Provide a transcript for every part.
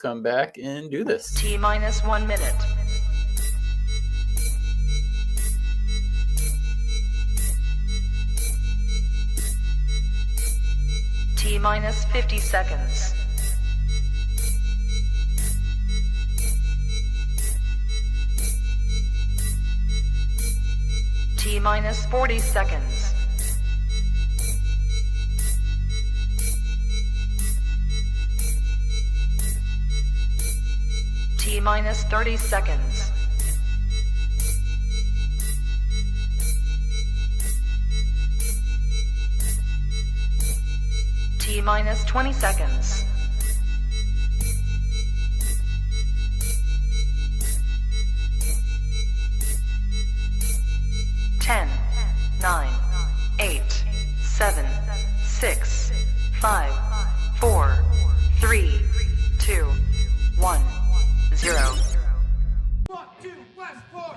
come back and do this. T-minus 1 minute. T-minus 50 seconds. T-minus 40 seconds. T-minus 30 seconds. T-minus 20 seconds. Ten, 9, 8, 7, 6, 5, 4, 3, 2, 1, 0. Walk to Westport.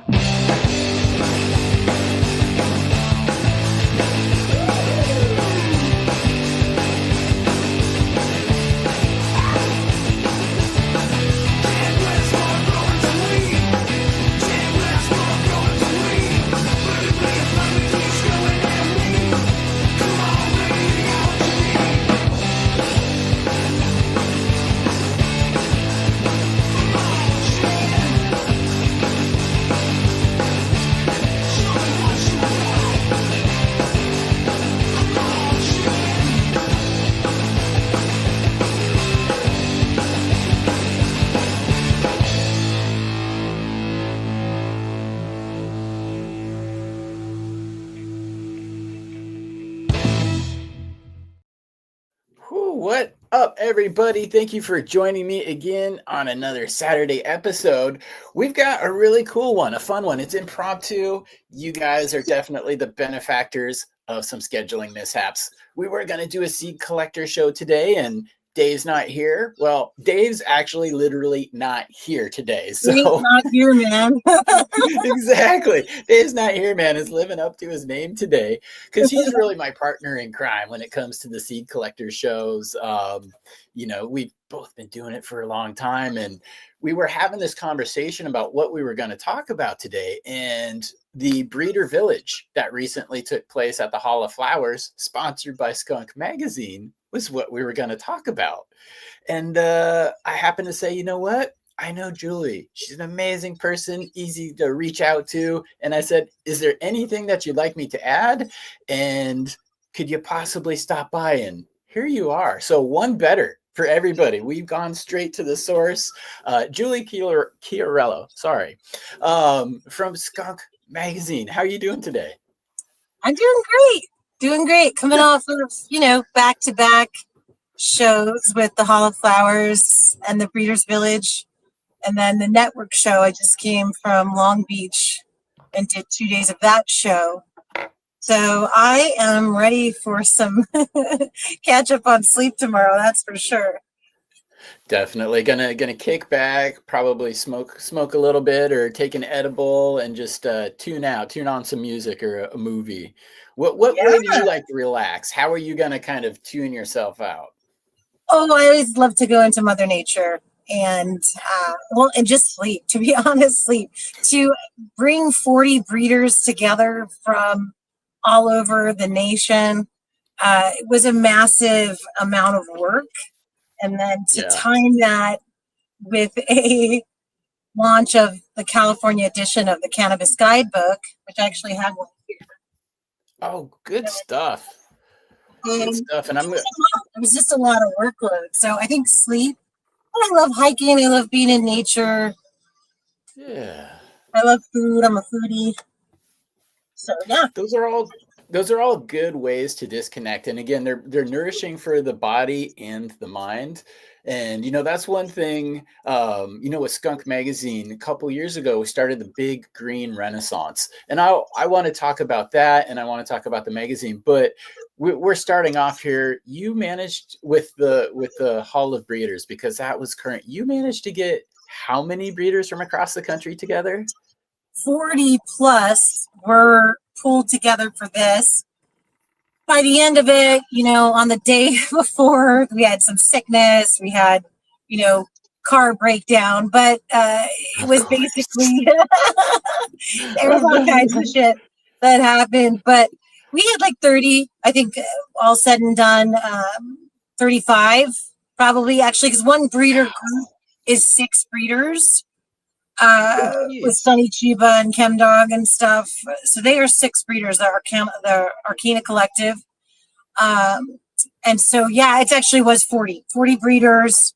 What up, everybody? Thank you for joining me again on another Saturday episode. We've got a really cool one, a fun one. It's impromptu. You guys are definitely the benefactors of some scheduling mishaps. We were going to do a seed collector show today, and Dave's not here. Well, Dave's actually literally not here today. So Dave's not here, man. Exactly. Dave's not here, man. Is living up to his name today because he's really my partner in crime when it comes to the seed collector shows. We've both been doing it for a long time, and we were having this conversation about what we were going to talk about today. And the Breeder Village that recently took place at the Hall of Flowers, sponsored by SKUNK Magazine, was what we were going to talk about. And I happened to say, you know what? I know Julie. She's an amazing person, easy to reach out to. And I said, is there anything that you'd like me to add? And could you possibly stop by? And here you are. So one better for everybody. We've gone straight to the source. Julie Chiariello, from SKUNK Magazine. How are you doing today? I'm doing great. Coming off of, back-to-back shows with the Hall of Flowers and the Breeders Village. And then the network show, I just came from Long Beach and did 2 days of that show. So I am ready for some catch up on sleep tomorrow, that's for sure. Definitely gonna kick back, probably smoke a little bit or take an edible and just tune on some music or a movie. What way do you like to relax? How are you gonna kind of tune yourself out? Oh, I always love to go into Mother Nature and just sleep, to be honest, to bring 40 breeders together from all over the nation. It was a massive amount of work. And then to time that with a launch of the California edition of the Cannabis Guidebook, which I actually have one here. Oh, good stuff. Good stuff. And it was just a lot of workload. So I think sleep. I love hiking. I love being in nature. Yeah. I love food. I'm a foodie. So yeah. Those are all good ways to disconnect. And again, they're nourishing for the body and the mind. And, that's one thing, with SKUNK Magazine, a couple years ago, we started the Big Green Renaissance. And I want to talk about that, and I want to talk about the magazine. But we're starting off here. You managed with the Hall of Breeders, because that was current. You managed to get how many breeders from across the country together? 40 plus were pulled together for this. By the end of it, on the day before, we had some sickness. We had, car breakdown, but it was basically there was all kinds of shit that happened. But we had like 30, I think, all said and done, 35 probably actually, because one breeder group is 6 breeders with Sunny Chiba and Chem Dog and stuff. So they are 6 breeders, the Arcana Collective. And so, yeah, it actually was 40 breeders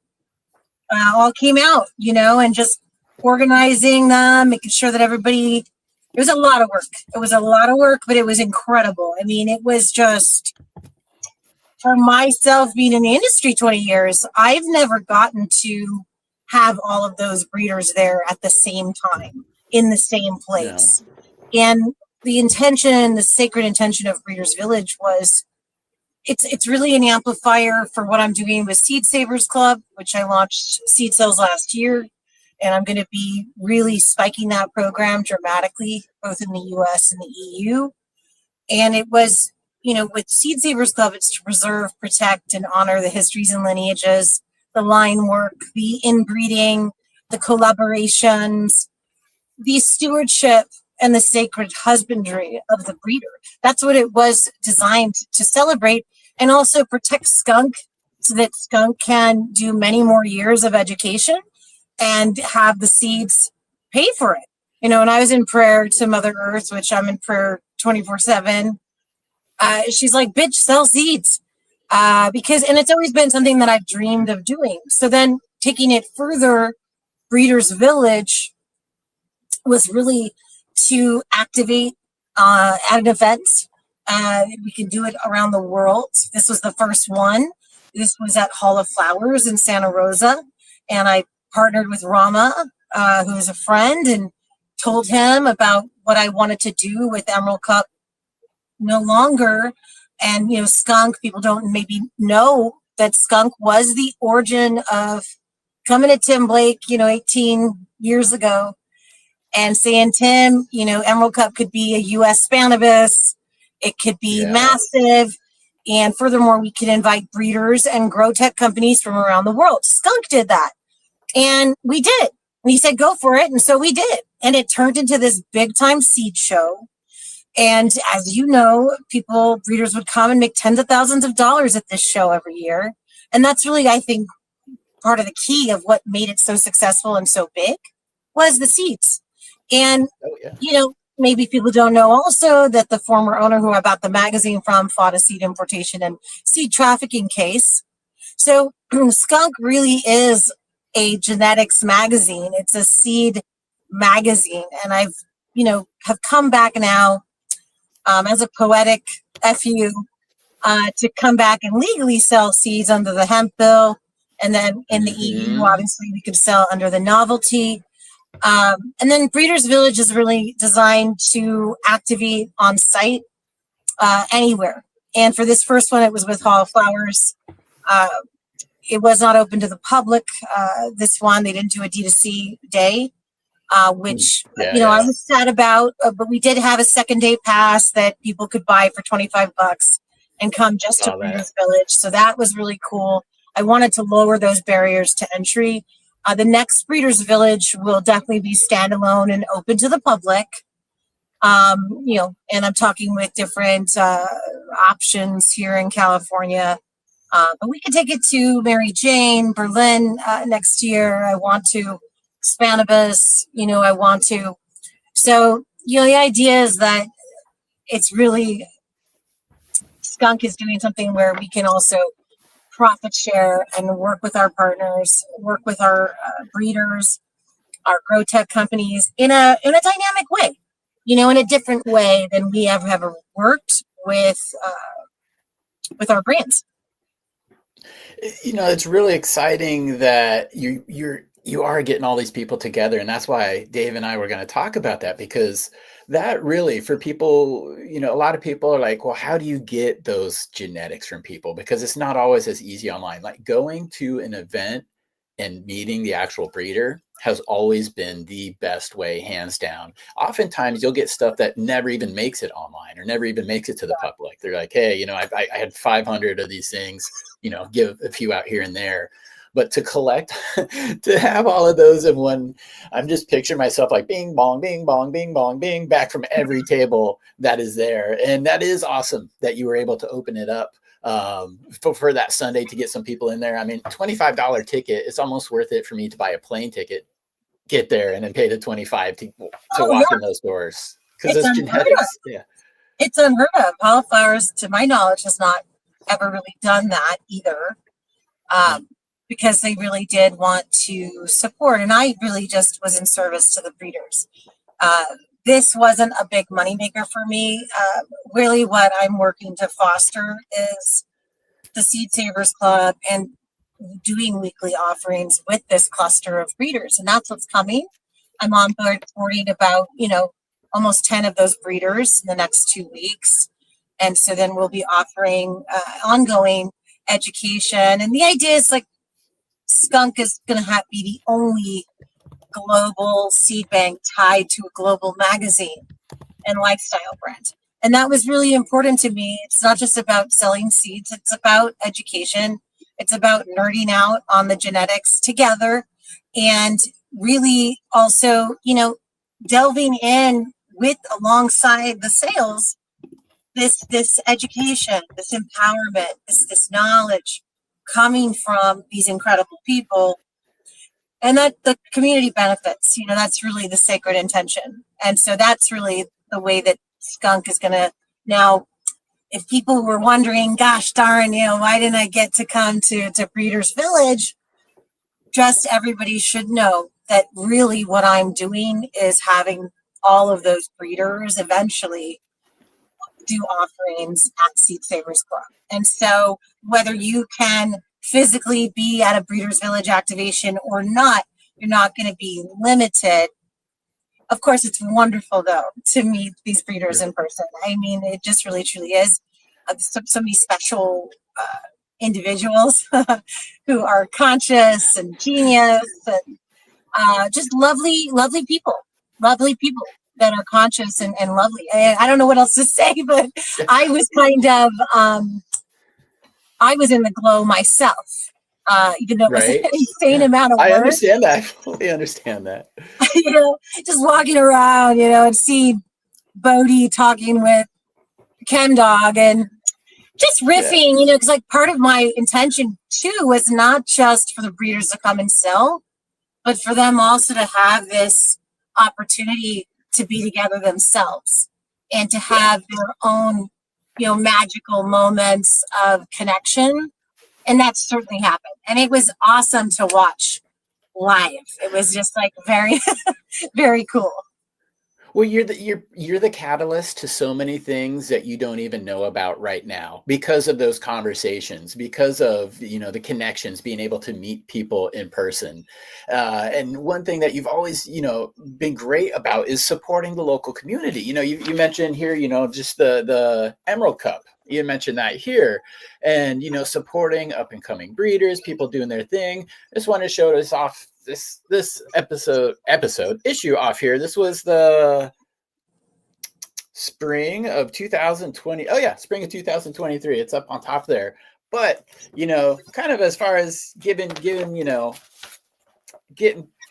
all came out, you know, and just organizing them, making sure that everybody, it was a lot of work. It was a lot of work, but it was incredible. I mean, it was just, for myself being in the industry 20 years, I've never gotten to have all of those breeders there at the same time in the same place. Yeah. And the intention, the sacred intention of Breeders Village was, it's really an amplifier for what I'm doing with Seed Savers Club, which I launched seed sales last year. And I'm going to be really spiking that program dramatically, both in the US and the EU. And it was, you know, with Seed Savers Club, it's to preserve, protect, and honor the histories and lineages, the line work, the inbreeding, the collaborations, the stewardship, and the sacred husbandry of the breeder. That's what it was designed to celebrate, and also protect skunk so that skunk can do many more years of education and have the seeds pay for it. You know, and I was in prayer to Mother Earth, which I'm in prayer 24/7. She's like, bitch, sell seeds. Because, and it's always been something that I've dreamed of doing. So then taking it further, Breeders Village was really to activate at an event. We can do it around the world. This was the first one. This was at Hall of Flowers in Santa Rosa. And I partnered with Rama, who is a friend, and told him about what I wanted to do with Emerald Cup no longer. And, you know, skunk, people don't maybe know that skunk was the origin of coming to Tim Blake, you know, 18 years ago and saying, Tim, you know, Emerald Cup could be a US Spannabis. It could be massive. And furthermore, we could invite breeders and grow tech companies from around the world. Skunk did that. And we did. And he said, go for it. And so we did. And it turned into this big time seed show. And as you know, breeders would come and make tens of thousands of dollars at this show every year. And that's really, I think, part of the key of what made it so successful and so big was the seeds. And, you know, maybe people don't know also that the former owner who I bought the magazine from fought a seed importation and seed trafficking case. So Skunk really is a genetics magazine. It's a seed magazine. And I've, you know, have come back now as a poetic FU to come back and legally sell seeds under the hemp bill. And then in the EU, obviously, we could sell under the novelty. And then Breeders Village is really designed to activate on site anywhere. And for this first one, it was with Hall of Flowers. It was not open to the public. This one, they didn't do a D2C day, which, you know, I was sad about. But we did have a second day pass that people could buy for $25 and come just to Breeders Village. So that was really cool. I wanted to lower those barriers to entry. The next Breeders Village will definitely be standalone and open to the public. You know, and I'm talking with different options here in California. But we could take it to Mary Jane, Berlin next year. I want to. Spannabis, you know, I want to. So, you know, the idea is that it's really, Skunk is doing something where we can also profit share and work with our partners, work with our breeders, our grow tech companies in a dynamic way, you know, in a different way than we have ever worked with our brands. You know, it's really exciting that you are getting all these people together. And that's why Dave and I were going to talk about that, because that really, for people, you know, a lot of people are like, well, how do you get those genetics from people? Because it's not always as easy online. Like going to an event and meeting the actual breeder has always been the best way, hands down. Oftentimes you'll get stuff that never even makes it online or never even makes it to the public. They're like, hey, you know, I had 500 of these things, you know, give a few out here and there. but to collect, to have all of those in one, I'm just picturing myself like bing, bong, bing, bong, bing, bong, bing, back from every table that is there. And that is awesome that you were able to open it up for that Sunday to get some people in there. I mean, $25 ticket, it's almost worth it for me to buy a plane ticket, get there, and then pay the 25 to walk in those doors. Because it's genetics. Yeah. It's unheard of. Wildflowers, to my knowledge, has not ever really done that either, because they really did want to support. And I really just was in service to the breeders. This wasn't a big moneymaker for me. Really, what I'm working to foster is the Seed Savers Club and doing weekly offerings with this cluster of breeders. And that's what's coming. I'm on board boarding about, almost 10 of those breeders in the next 2 weeks. And so then we'll be offering ongoing education. And the idea is like Skunk is going to be the only global seed bank tied to a global magazine and lifestyle brand. And that was really important to me. It's not just about selling seeds. It's about education. It's about nerding out on the genetics together and really also, delving in with alongside the sales, this education, this empowerment, this knowledge coming from these incredible people, and that the community benefits, that's really the sacred intention. And so that's really the way that Skunk is going to now, if people were wondering, gosh darn, why didn't I get to come to Breeders Village? Just everybody should know that really what I'm doing is having all of those breeders eventually do offerings at Seed Savers Club. And so whether you can physically be at a Breeders Village activation or not, you're not going to be limited. Of course, it's wonderful, though, to meet these breeders in person. I mean, it just really, truly is. So many special individuals who are conscious and genius and just lovely people that are conscious and lovely. I don't know what else to say, but I was kind of, I was in the glow myself, even though it was an insane amount of work. I understand that. I fully understand that. Just walking around, and see Bodie talking with Chem Dog and just riffing, because like part of my intention too was not just for the breeders to come and sell, but for them also to have this opportunity to be together themselves and to have their own, magical moments of connection. And that certainly happened. And it was awesome to watch live. It was just like very, very cool. Well, you're the catalyst to so many things that you don't even know about right now because of those conversations, because of, the connections, being able to meet people in person. And one thing that you've always, been great about is supporting the local community. You mentioned here, just the Emerald Cup. You mentioned that here, and, supporting up and coming breeders, people doing their thing. Just want to show us off this issue off here. This was the spring of 2020. Oh yeah, spring of 2023. It's up on top there. But kind of as far as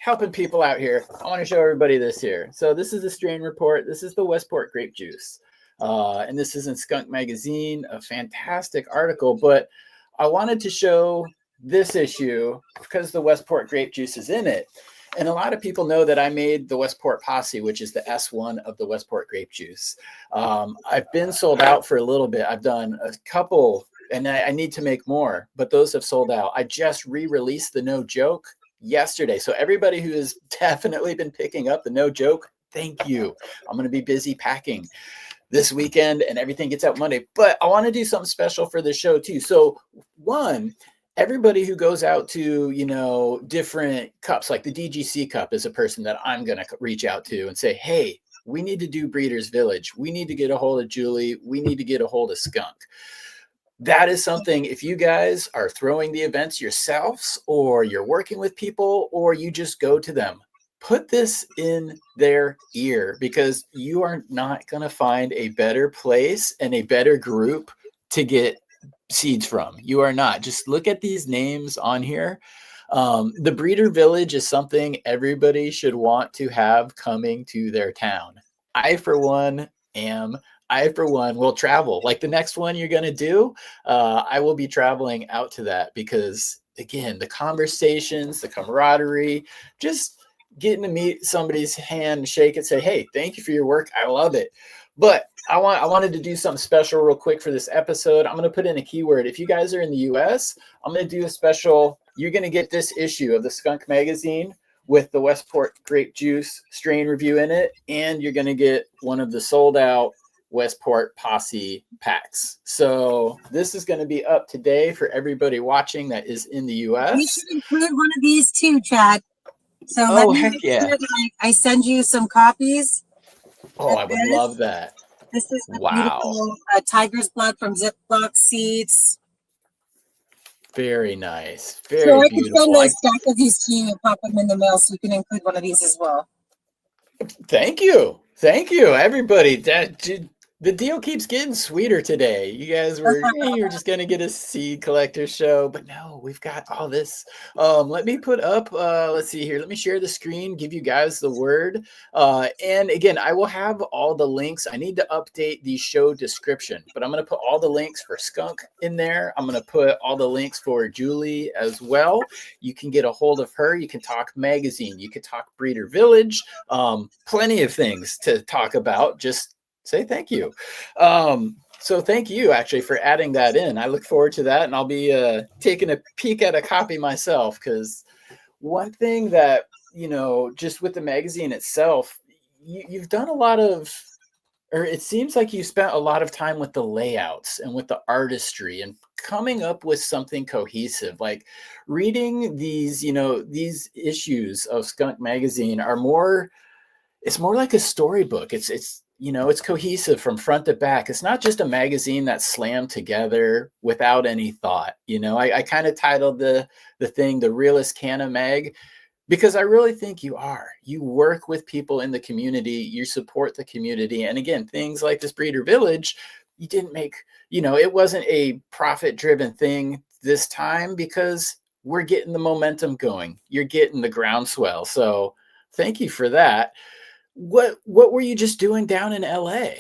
helping people out here, I want to show everybody this here. So this is the strain report. This is the Westport grape juice. And this is in SKUNK Magazine, a fantastic article. But I wanted to show this issue because the Westport grape juice is in it. And a lot of people know that I made the Westport Posse, which is the S1 of the Westport grape juice. I've been sold out for a little bit. I've done a couple, and I need to make more, but those have sold out. I just re-released the No Joke yesterday. So everybody who has definitely been picking up the No Joke, thank you. I'm going to be busy packing this weekend and everything gets out Monday. But I want to do something special for the show too. So one, everybody who goes out to, different cups, like the DGC cup is a person that I'm going to reach out to and say, hey, we need to do Breeders Village. We need to get a hold of Julie. We need to get a hold of Skunk. That is something, if you guys are throwing the events yourselves or you're working with people or you just go to them, put this in their ear because you are not going to find a better place and a better group to get seeds from. You are not. Just look at these names on here. The breeder village is something everybody should want to have coming to their town. I, for one, will travel. Like the next one you're going to do, I will be traveling out to that because, again, the conversations, the camaraderie, just getting to meet somebody's hand, shake it, say, hey, thank you for your work. I love it. But I wanted to do something special real quick for this episode. I'm going to put in a keyword. If you guys are in the US, I'm going to do a special. You're going to get this issue of the SKUNK Magazine with the Westport grape juice strain review in it. And you're going to get one of the sold out Westport Posse packs. So this is going to be up today for everybody watching that is in the US. We should include one of these too, Chad. So let me make sure that I send you some copies. Oh, I would love that. This is the wow. beautiful tiger's blood from Ziploc Seeds. Very nice. Very so I beautiful. can send a stack of these to you and pop them in the mail so you can include one of these as well. Thank you. Thank you, everybody. The deal keeps getting sweeter today. You guys were you're just gonna get a seed collector show, but no, we've got all this. Let me put up. Let's see here. Let me share the screen. Give you guys the word. And again, I will have all the links. I need to update the show description, but I'm gonna put all the links for SKUNK in there. I'm gonna put all the links for Julie as well. You can get a hold of her. You can talk magazine. You can talk Breeder Village. Plenty of things to talk about. Just say thank you. So thank you actually for adding that in. I look forward to that, and I'll be taking a peek at a copy myself, because one thing that, just with the magazine itself, you've done a lot of, or it seems like you spent a lot of time with the layouts and with the artistry and coming up with something cohesive. Like reading these, these issues of SKUNK Magazine are more, it's more like a storybook. It's cohesive from front to back. It's not just a magazine that's slammed together without any thought. I kind of titled the thing The Realist Canna Mag, because I really think you work with people in the community, you support the community. And again, things like this Breeder Village, you didn't make, it wasn't a profit driven thing this time, because we're getting the momentum going. You're getting the groundswell. So thank you for that. What were you just doing down in LA?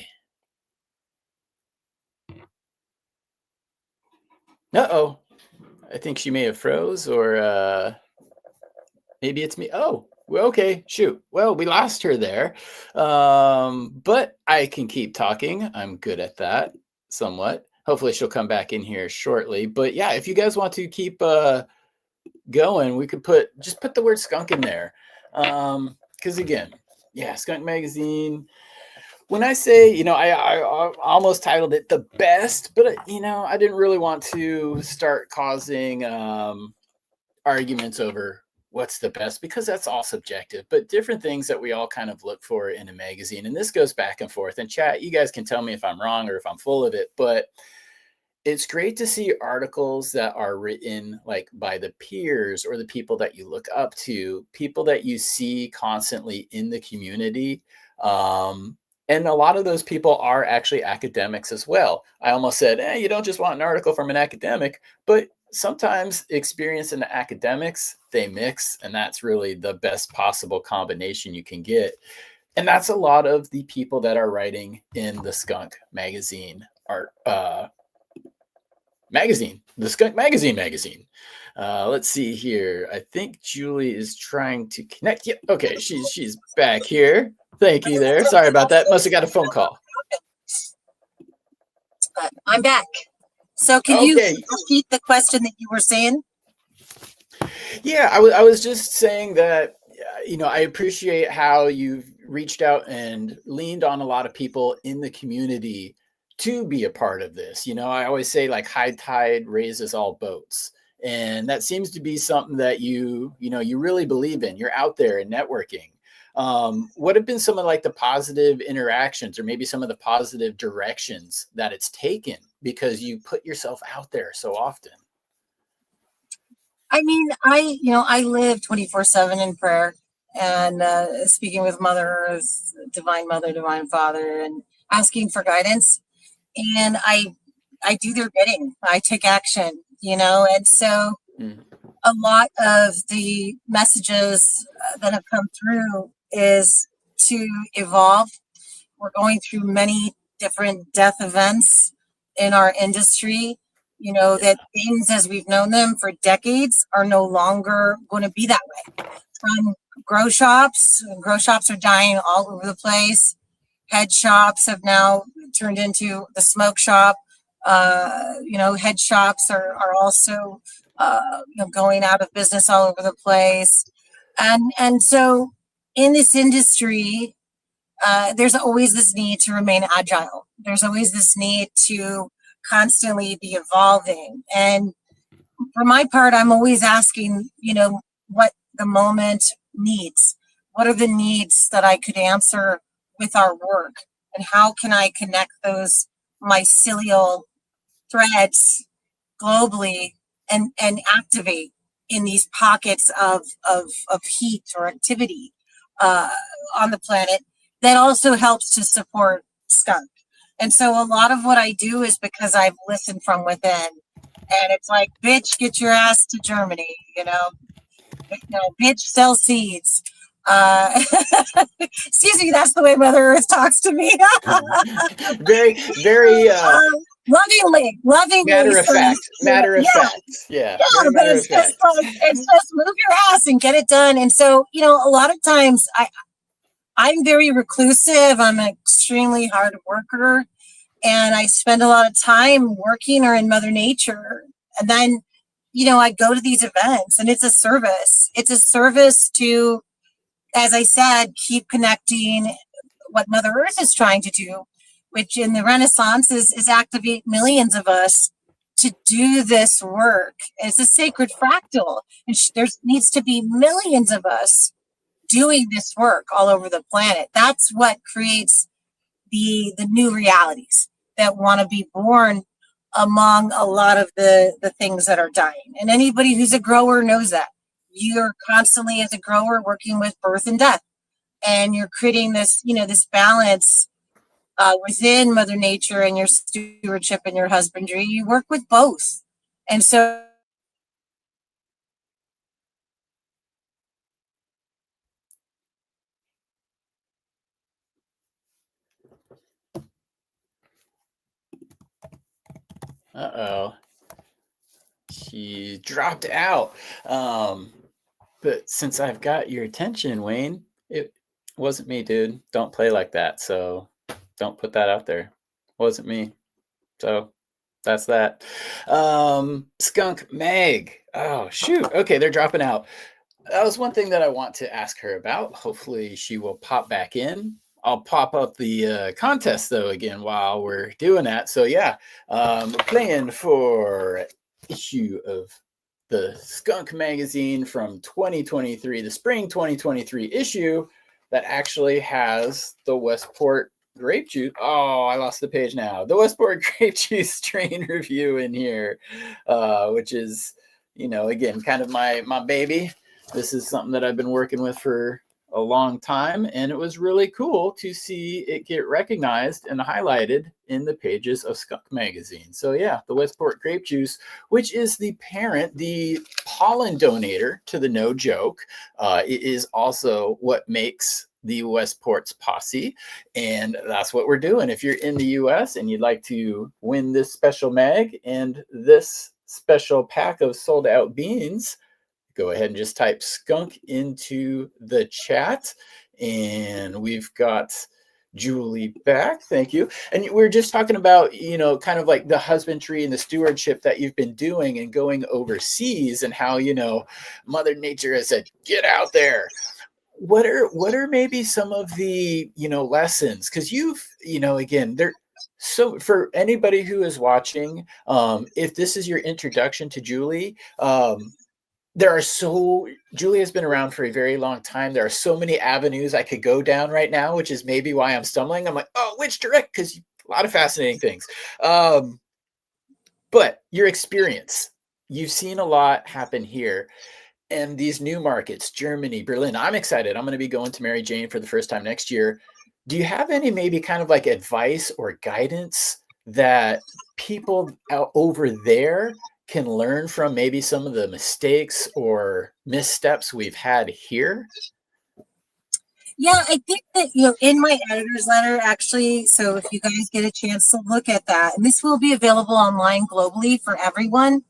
Uh-oh. I think she may have froze, or maybe it's me. Oh, well, okay, shoot. Well, we lost her there. But I can keep talking. I'm good at that somewhat. Hopefully she'll come back in here shortly. But yeah, if you guys want to keep going, we could just put the word skunk in there. Because again, yeah, SKUNK Magazine. When I say, I almost titled it the best, but I didn't really want to start causing arguments over what's the best, because that's all subjective, but different things that we all kind of look for in a magazine. And this goes back and forth. And chat, you guys can tell me if I'm wrong or if I'm full of it, but it's great to see articles that are written like by the peers or the people that you look up to, people that you see constantly in the community. And a lot of those people are actually academics as well. I almost said, you don't just want an article from an academic, but sometimes experience and the academics, they mix, and that's really the best possible combination you can get. And that's a lot of the people that are writing in the SKUNK Magazine the SKUNK Magazine. Let's see here. I think Julie is trying to connect. Yep. Okay. She's back here. Thank you there. Sorry about that. Must have got a phone call. I'm back. So can you repeat the question that you were saying? Yeah, I was just saying that, I appreciate how you've reached out and leaned on a lot of people in the community to be a part of this. I always say, like, high tide raises all boats. And that seems to be something that you really believe in. You're out there and networking. What have been some of like the positive interactions, or maybe some of the positive directions that it's taken because you put yourself out there so often? I mean, I live 24/7 in prayer and speaking with Mother Earth, Divine Mother, Divine Father, and asking for guidance. And I do their bidding. I take action, and so a lot of the messages that have come through is to evolve. We're going through many different death events in our industry. You know, that things as we've known them for decades are no longer going to be that way. From grow shops are dying all over the place. Head shops have now turned into the smoke shop. You know, head shops are also you know, going out of business all over the place. And so in this industry, there's always this need to remain agile. There's always this need to constantly be evolving. And for my part, I'm always asking, you know, what the moment needs. What are the needs that I could answer with our work? And how can I connect those mycelial threads globally and activate in these pockets of heat or activity on the planet that also helps to support skunk. And so a lot of what I do is because I've listened from within. And it's like, bitch, get your ass to Germany, you know, bitch, sell seeds. Excuse me, that's the way Mother Earth talks to me. Very, very lovingly. matter of fact. Matter of Yeah. fact. Yeah. Yeah, very but matter it's of fact. just like, it's just move your ass and get it done. And so, you know, a lot of times I'm very reclusive. I'm an extremely hard worker, and I spend a lot of time working or in Mother Nature. And then, you know, I go to these events, and it's a service. It's a service to, as I said, keep connecting what Mother Earth is trying to do, which in the Renaissance is activate millions of us to do this work. It's a sacred fractal, and there needs to be millions of us doing this work all over the planet. That's what creates the new realities that want to be born among a lot of the things that are dying. And anybody who's a grower knows that. You're constantly, as a grower, working with birth and death. And you're creating this, you know, this balance within Mother Nature and your stewardship and your husbandry. You work with both. And so Uh-oh. She dropped out. But since I've got your attention, Wayne, it wasn't me, dude. Don't play like that. So don't put that out there. Wasn't me. So that's that. Skunk Mag. Oh, shoot. Okay, they're dropping out. That was one thing that I want to ask her about. Hopefully she will pop back in. I'll pop up the contest though again while we're doing that. So yeah, we're playing for issue of the SKUNK Magazine from 2023, the spring 2023 issue that actually has the Westport grape juice. Oh, I lost the page now. The Westport grape juice strain review in here, which is, you know, again, kind of my baby. This is something that I've been working with for a long time, and it was really cool to see it get recognized and highlighted in the pages of SKUNK Magazine. So yeah, the Westport grape juice, which is the parent, the pollen donator to the No Joke, it is also what makes the Westport's posse, and that's what we're doing. If you're in the US and you'd like to win this special mag and this special pack of sold out beans, go ahead and just type skunk into the chat. And we've got Julie back. Thank you. And we were just talking about, you know, kind of like the husbandry and the stewardship that you've been doing and going overseas, and how, you know, Mother Nature has said, get out there. What are maybe some of the, you know, lessons? Because you've, you know, again, there. So for anybody who is watching, if this is your introduction to Julie, Julie has been around for a very long time. There are so many avenues I could go down right now, which is maybe why I'm stumbling. I'm like, oh, which direct? Because a lot of fascinating things. But your experience, you've seen a lot happen here. And these new markets, Germany, Berlin, I'm excited. I'm going to be going to Mary Jane for the first time next year. Do you have any maybe kind of like advice or guidance that people out over there can learn from maybe some of the mistakes or missteps we've had here? Yeah, I think that, in my editor's letter, actually, so if you guys get a chance to look at that, and this will be available online globally for everyone,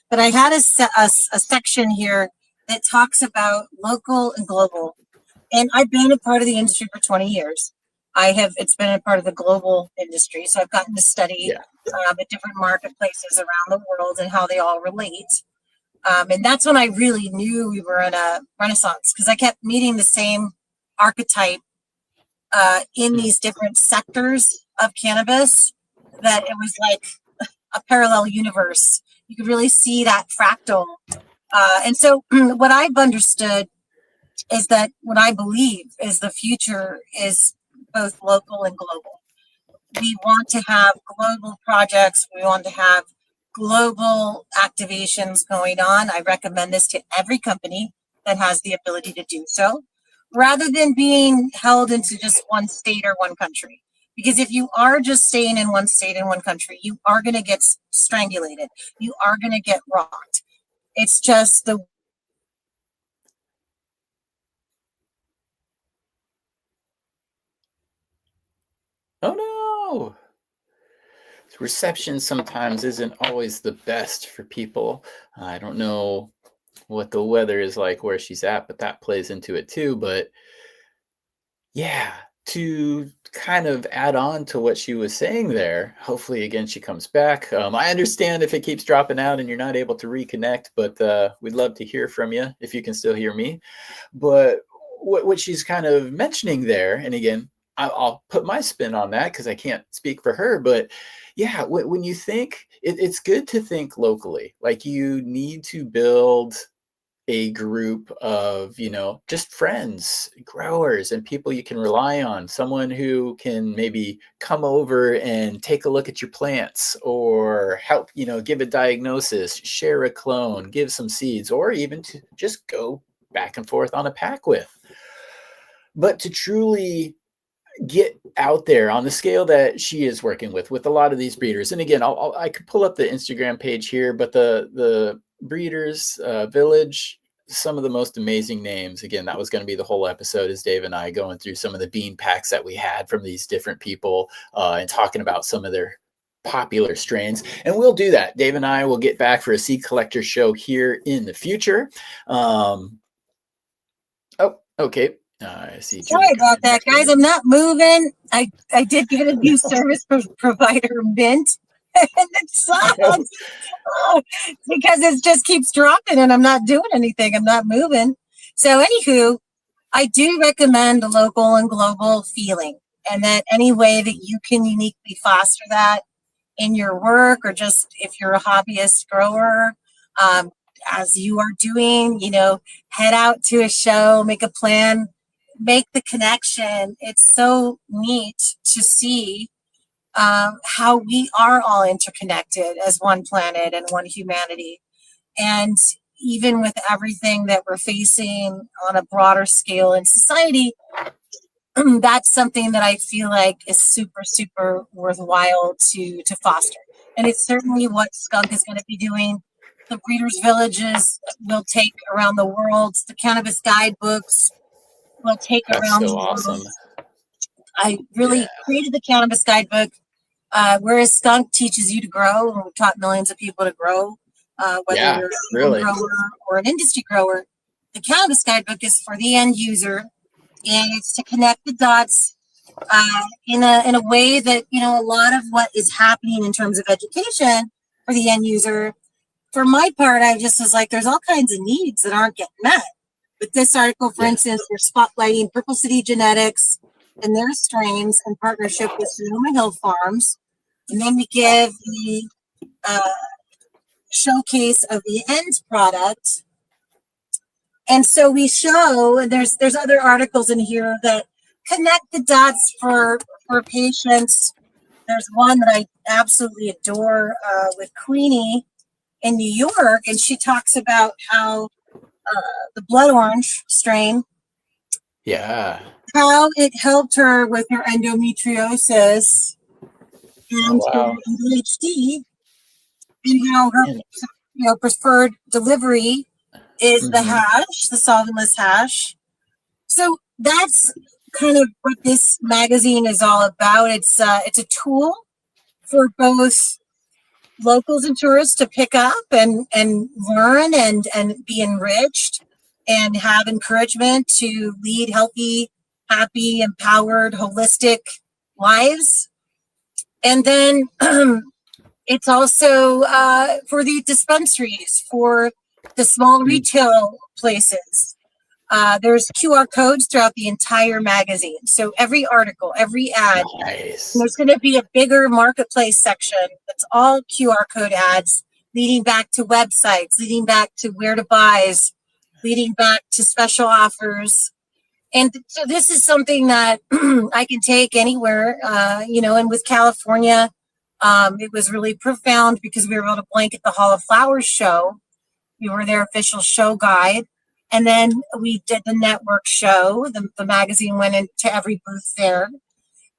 but I had a section here that talks about local and global. And I've been a part of the industry for 20 years. It's been a part of the global industry. So I've gotten to study at different marketplaces around the world and how they all relate. And that's when I really knew we were in a renaissance, because I kept meeting the same archetype in these different sectors of cannabis, that it was like a parallel universe. You could really see that fractal. And so what I've understood is that what I believe is the future is both local and global. We want to have global projects. We want to have global activations going on. I recommend this to every company that has the ability to do so, rather than being held into just one state or one country. Because if you are just staying in one state and one country, you are going to get strangulated. You are going to get rocked. It's just the Oh no. Reception sometimes isn't always the best for people. I don't know what the weather is like where she's at, but that plays into it too. But yeah, to kind of add on to what she was saying there, hopefully again she comes back. I understand if it keeps dropping out and you're not able to reconnect, but we'd love to hear from you if you can still hear me. But what she's kind of mentioning there, and again, I'll put my spin on that because I can't speak for her, but yeah, when you think, it's good to think locally. Like, you need to build a group of, just friends, growers, and people you can rely on. Someone who can maybe come over and take a look at your plants, or help, give a diagnosis, share a clone, give some seeds, or even to just go back and forth on a pack with. But to truly get out there on the scale that she is working with a lot of these breeders. And again, I could pull up the Instagram page here, but the breeders village, some of the most amazing names. Again, that was going to be the whole episode, is Dave and I going through some of the bean packs that we had from these different people and talking about some of their popular strains. And we'll do that. Dave and I will get back for a seed collector show here in the future. Okay. I see. Sorry about that, guys. I'm not moving. I did get a new service provider, Mint, and it sucks because it just keeps dropping and I'm not doing anything. I'm not moving. So, anywho, I do recommend the local and global feeling, and that any way that you can uniquely foster that in your work, or just if you're a hobbyist grower, as you are doing, head out to a show, make a plan, make the connection. It's so neat to see how we are all interconnected as one planet and one humanity. And even with everything that we're facing on a broader scale in society, that's something that I feel like is super, super worthwhile to foster. And it's certainly what Skunk is going to be doing. The breeders' villages will take around the world. The Cannabis Guidebooks will take around the world. I really created the Cannabis Guidebook, whereas Skunk teaches you to grow, and we've taught millions of people to grow, whether you're a grower or an industry grower. The Cannabis Guidebook is for the end user, and it's to connect the dots in a way that, a lot of what is happening in terms of education for the end user. For my part, I just was like, there's all kinds of needs that aren't getting met. With this article, for instance, we're spotlighting Purple City Genetics and their strains in partnership with Sonoma Hill Farms. And then we give the showcase of the end product. And so we show, and there's other articles in here that connect the dots for patients. There's one that I absolutely adore with Queenie in New York, and she talks about how the blood orange strain, how it helped her with her endometriosis and her ADHD, and how preferred delivery is the Mhm. hash, the solventless hash. So that's kind of what this magazine is all about. It's a tool for both locals and tourists to pick up and learn and be enriched and have encouragement to lead healthy, happy, empowered, holistic lives. And then it's also for the dispensaries, for the small retail places. There's QR codes throughout the entire magazine. So every article, every ad, Nice. there's going to be a bigger marketplace section that's all QR code ads leading back to websites, leading back to where to buys, leading back to special offers. And so this is something that I can take anywhere, and with California, it was really profound because we were able to blanket the Hall of Flowers show. We were their official show guide. And then we did the network show. The magazine went into every booth there.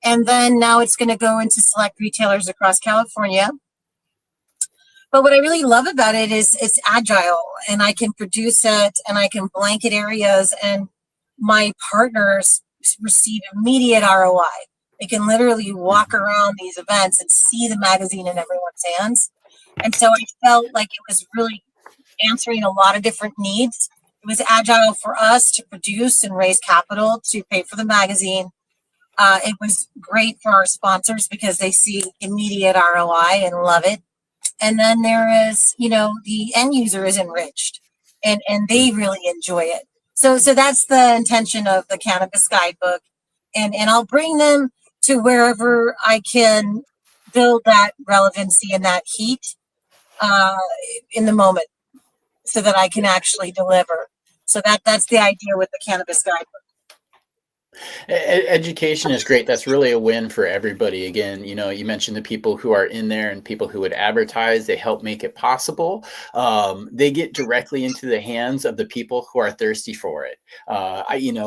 And then now it's going to go into select retailers across California. But what I really love about it is it's agile, and I can produce it and I can blanket areas, and my partners receive immediate ROI. They can literally walk around these events and see the magazine in everyone's hands. And so I felt like it was really answering a lot of different needs. It was agile for us to produce and raise capital to pay for the magazine. It was great for our sponsors because they see immediate ROI and love it. And then there is, the end user is enriched and they really enjoy it. So that's the intention of the Cannabis Guidebook. And I'll bring them to wherever I can build that relevancy and that heat in the moment so that I can actually deliver. So that's the idea with the Cannabis Guidebook. Education is great. That's really a win for everybody. Again, you mentioned the people who are in there and people who would advertise. They help make it possible. They get directly into the hands of the people who are thirsty for it.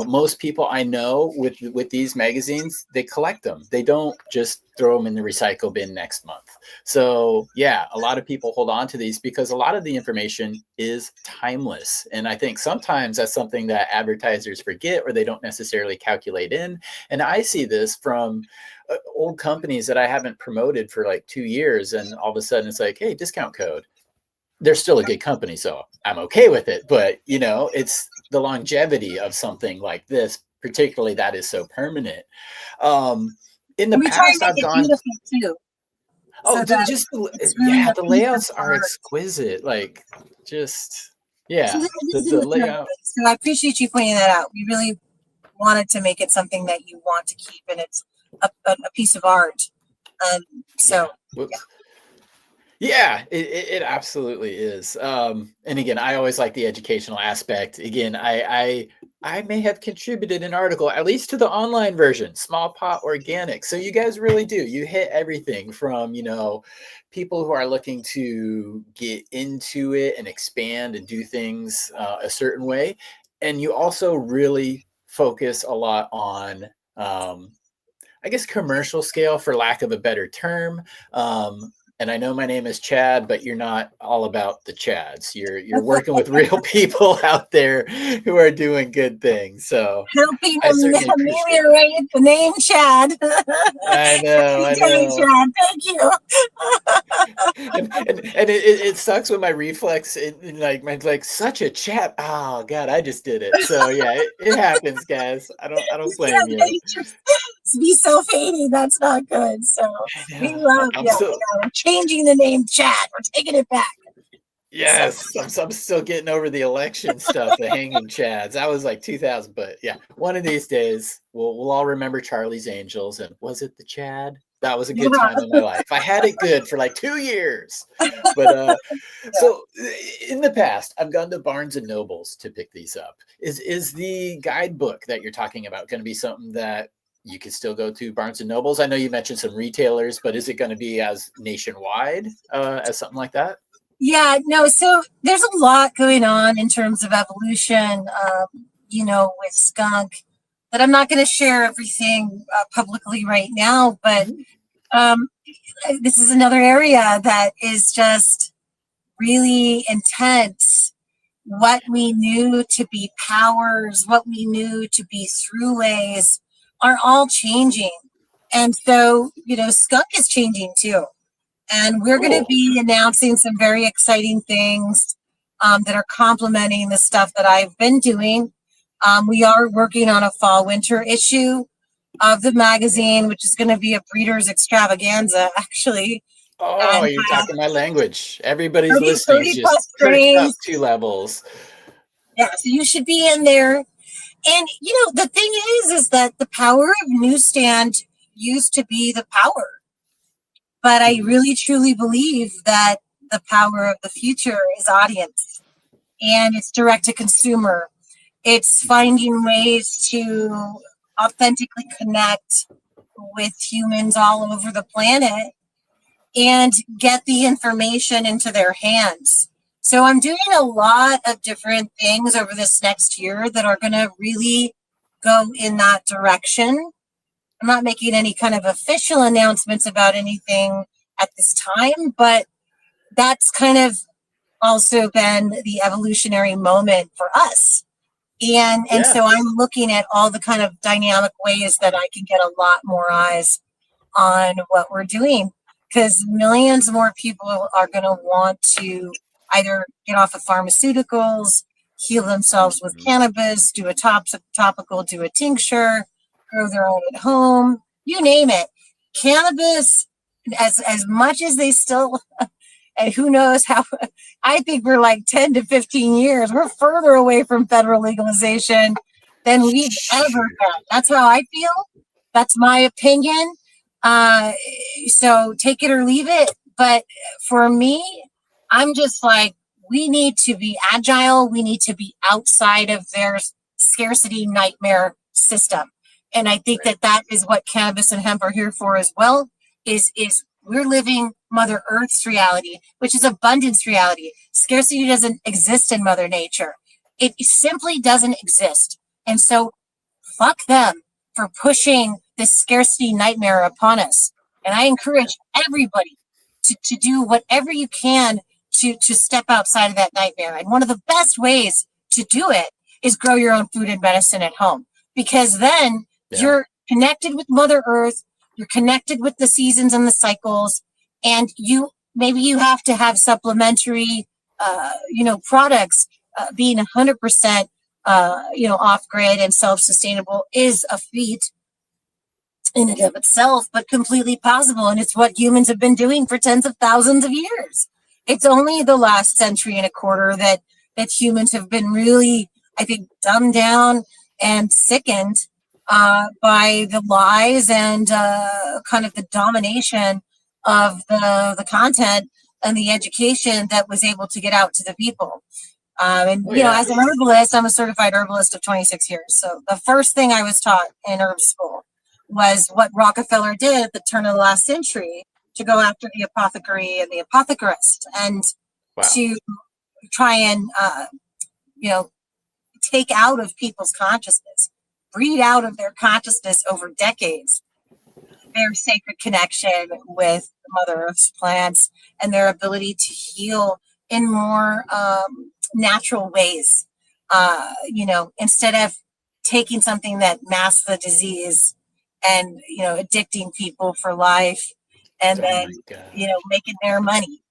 Most people I know with these magazines, they collect them. They don't just throw them in the recycle bin next month. So yeah, a lot of people hold on to these because a lot of the information is timeless. And I think sometimes that's something that advertisers forget or they don't necessarily calculate in. And I see this from old companies that I haven't promoted for like 2 years. And all of a sudden it's like, hey, discount code. They're still a good company, so I'm okay with it. But, it's the longevity of something like this, particularly that is so permanent. In the past, I've gone. Beautiful too. Oh, So just really the layouts are exquisite. Like, just So the layout. So I appreciate you pointing that out. We really wanted to make it something that you want to keep, and it's a piece of art. So. Yeah, it absolutely is. And again, I always like the educational aspect. Again, I may have contributed an article, at least to the online version, Small Pot Organics. So you guys really do. You hit everything from, people who are looking to get into it and expand and do things a certain way. And you also really focus a lot on, I guess, commercial scale, for lack of a better term. And I know my name is Chad, but you're not all about the Chads. You're working with real people out there who are doing good things. So helping I certainly ameliorate the name Chad. I know. Chad, thank you. and it sucks when my reflex, like such a chat. Oh God, I just did it. So yeah, it happens, guys. I don't blame you. Be self-hating, that's not good. So we love we're changing the name Chad. We're taking it back. Yes, I'm still getting over the election stuff, the hanging Chads. That was like 2000, but yeah, one of these days we'll all remember Charlie's Angels, and was it the Chad? That was a good time in my life. I had it good for like 2 years. But so in the past, I've gone to Barnes and Nobles to pick these up. Is the guidebook that you're talking about going to be something that you can still go to Barnes and Nobles? I know you mentioned some retailers, but is it going to be as nationwide as something like that? Yeah, no. So there's a lot going on in terms of evolution, with skunk, that I'm not going to share everything publicly right now. But this is another area that is just really intense, what we knew to be powers, what we knew to be throughways are all changing. And so, skunk is changing too. And we're going to Cool. be announcing some very exciting things that are complementing the stuff that I've been doing. We are working on a fall-winter issue of the magazine, which is going to be a breeder's extravaganza, actually. Oh, And you're talking my language. Everybody's 30, listening is 30 just plus perked up strains. 2 levels. Yeah, so you should be in there. And, the thing is that the power of newsstand used to be the power. But I really, truly believe that the power of the future is audience, and it's direct to consumer. It's finding ways to authentically connect with humans all over the planet and get the information into their hands. So I'm doing a lot of different things over this next year that are going to really go in that direction. I'm not making any kind of official announcements about anything at this time, but that's kind of also been the evolutionary moment for us. And Yeah. so I'm looking at all the kind of dynamic ways that I can get a lot more eyes on what we're doing, because millions more people are going to want to either get off of pharmaceuticals, heal themselves with cannabis, do a topical, do a tincture, grow their own at home, you name it. Cannabis, as much as they still, and who knows how, I think we're like 10 to 15 years, we're further away from federal legalization than we've ever been. That's how I feel. That's my opinion. So take it or leave it. But for me, I'm just like, we need to be agile. We need to be outside of their scarcity nightmare system. And I think that is what cannabis and hemp are here for as well, is we're living Mother Earth's reality, which is abundance reality. Scarcity doesn't exist in Mother Nature. It simply doesn't exist. And so fuck them for pushing this scarcity nightmare upon us. And I encourage everybody to do whatever you can to step outside of that nightmare. And one of the best ways to do it is grow your own food and medicine at home, because then you're connected with Mother Earth, you're connected with the seasons and the cycles, and maybe you have to have supplementary, products. Being 100%, off grid and self-sustainable is a feat in and of itself, but completely possible. And it's what humans have been doing for tens of thousands of years. It's only the last century and a quarter that humans have been really, I think, dumbed down and sickened by the lies and kind of the domination of the content and the education that was able to get out to the people. As an herbalist, I'm a certified herbalist of 26 years. So the first thing I was taught in herb school was what Rockefeller did at the turn of the last century to go after the apothecary and the apothecarist, and to try and, take out of people's consciousness, breed out of their consciousness over decades, their sacred connection with Mother Earth's plants and their ability to heal in more natural ways, instead of taking something that masks the disease and, addicting people for life, and then, making their money,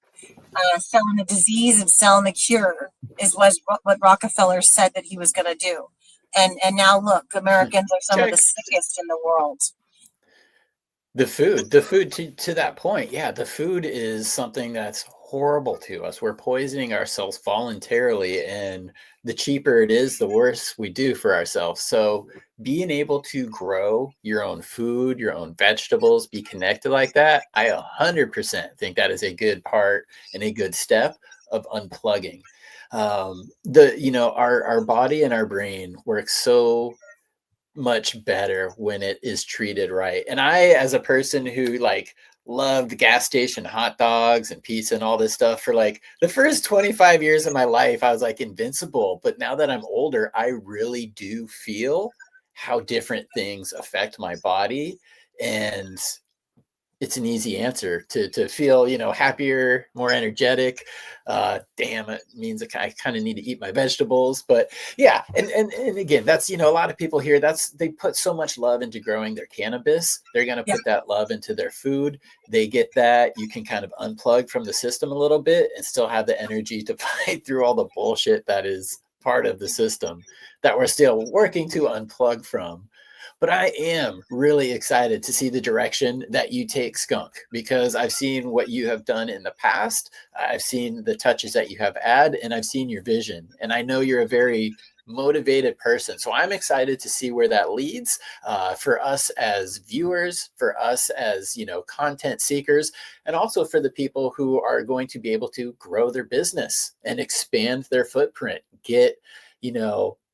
selling the disease and selling the cure is what Rockefeller said that he was going to do. And now look, Americans are some of the sickest in the world. The food to that point. Yeah. The food is something that's horrible to us. We're poisoning ourselves voluntarily, and the cheaper it is, the worse we do for ourselves. So being able to grow your own food, your own vegetables, be connected like that, I 100% think that is a good part and a good step of unplugging. Our body and our brain works so much better when it is treated right. And I, as a person who loved gas station hot dogs and pizza and all this stuff for the first 25 years of my life, I was invincible. But now that I'm older, I really do feel how different things affect my body. And it's an easy answer to feel, happier, more energetic. Damn, it means I kind of need to eat my vegetables. But yeah, and again, that's, a lot of people here, they put so much love into growing their cannabis. They're going to Yeah. put that love into their food. They get that. You can kind of unplug from the system a little bit and still have the energy to fight through all the bullshit that is part of the system that we're still working to unplug from. But I am really excited to see the direction that you take Skunk, because I've seen what you have done in the past. I've seen the touches that you have added, and I've seen your vision. And I know you're a very motivated person. So I'm excited to see where that leads, for us as viewers, for us as, content seekers, and also for the people who are going to be able to grow their business and expand their footprint, get,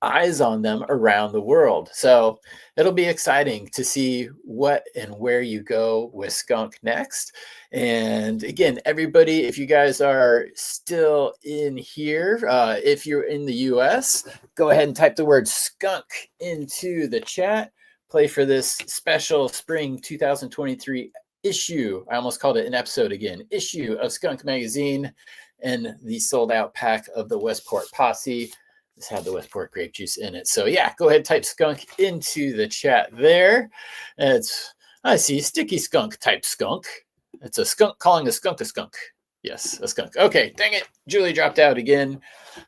eyes on them around the world. So it'll be exciting to see what and where you go with Skunk next. And again, everybody, if you guys are still in here, if you're in the US, go ahead and type the word skunk into the chat. Play for this special spring 2023 issue. I almost called it an episode again. Issue of SKUNK Magazine and the sold out pack of the Westport Posse. This had the Westport grape juice in it. So yeah, go ahead, type skunk into the chat there. I see sticky skunk type skunk. It's a skunk calling a skunk a skunk. Yes, a skunk. Okay, dang it. Julie dropped out again,